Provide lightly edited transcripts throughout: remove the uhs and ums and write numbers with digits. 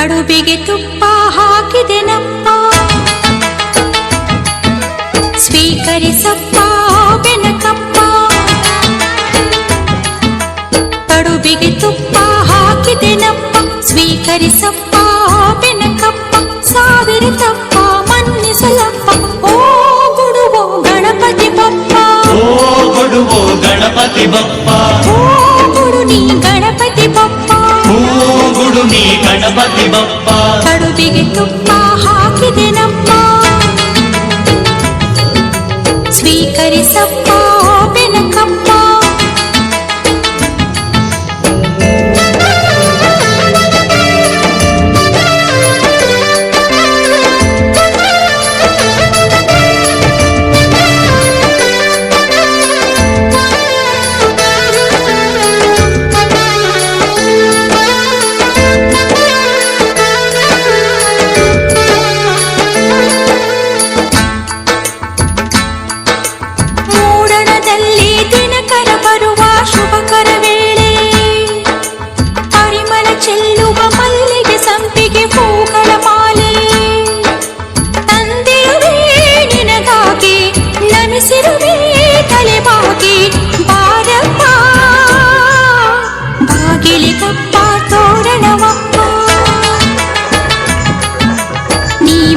ಕಡುಬಿಗೆ ತುಪ್ಪ ಹಾಕಿದೆನಪ್ಪ, ಸ್ವೀಕರಿಸಪ್ಪ ಬೆನಕಪ್ಪ. ಕಡುಬಿಗೆ ತುಪ್ಪ ಹಾಕಿದೆನಪ್ಪ, ಸ್ವೀಕರಿಸಪ್ಪ ಬೆನಕಪ್ಪ. ಸಾವಿರ ತಪ್ಪ ಮನ್ನಿಸಲಪ್ಪ, ಓ ಗುಡುವೋ ಗಣಪತಿ ಬಪ್ಪ. ಓ ಗುಡುವೋ ಗಣಪತಿ ಬಪ್ಪ, ಓ ಗುಡು ನೀ ಗಣಪತಿ ಬಪ್ಪ. ಓ ಗುಡು ನೀ ಗಣಪತಿ ಬಪ್ಪ. ಕಡುಬಿಗೆ ತುಪ್ಪ ಹಾಕಿದೆನಪ್ಪ, ಸ್ವೀಕರಿಸಪ್ಪ ಬೆನಕಪ್ಪ.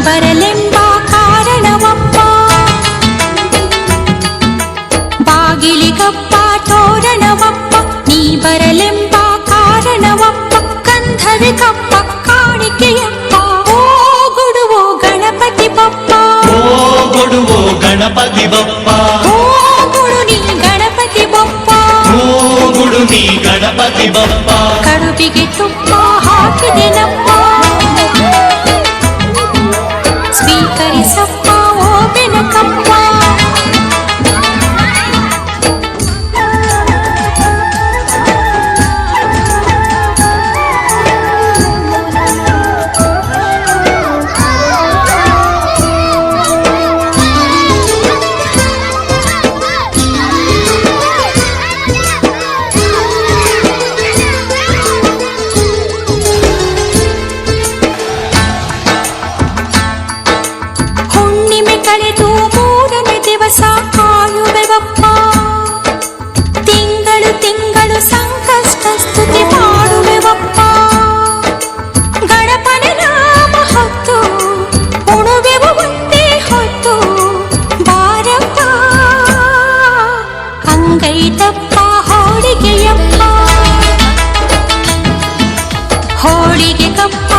ಬರಲೆಂಬ ಕಾರಣವಪ್ಪ, ಬಾಗಿಲಿಗಪ್ಪ ತೋರಣವಪ್ಪ. ನೀ ಬರಲೆಂಬ ಕಾರಣವಪ್ಪ, ಗಂಧವಿಗಪ್ಪ ಕಾಣಿಕೆಯಪ್ಪ. ಓ ಗುಡುವೋ ಗಣಪತಿ ಬಪ್ಪ, ಓ ಗುಡುವೋ ಗಣಪತಿ ಬಪ್ಪ. ಓ ಗುಡು ನೀ ಗಣಪತಿ ಬಪ್ಪ, ಓ ಗುಡು ನೀ ಗಣಪತಿ ಬಪ್ಪ. ಕಡುಬಿಗೆ ತುಪ್ಪ ಹಾಕಿದೆನಪ್ಪ, ಸ್ವೀಕರಿಸಪ್ಪ ಓ ಬೆನಕಪ್ಪ. ಕಳೆದು ಮೂರನೇ ದಿವಸ ಕಾಯುವೆವಪ್ಪ, ತಿಂಗಳು ತಿಂಗಳು ಸಂಕಷ್ಟ ಸ್ತುತಿ ಮಾಡುವೆವಪ್ಪ. ಗಣಪನ ನಾಮ ಹೊತ್ತು ಉಣುವೆವು ಒಂದೇ ಹೊತ್ತು, ಬಾರಪ್ಪ ಅಂಗೈತಪ್ಪ ಹೋಳಿಗೆಯಪ್ಪ. ಹೋಳಿಗೆ ಕಪ್ಪ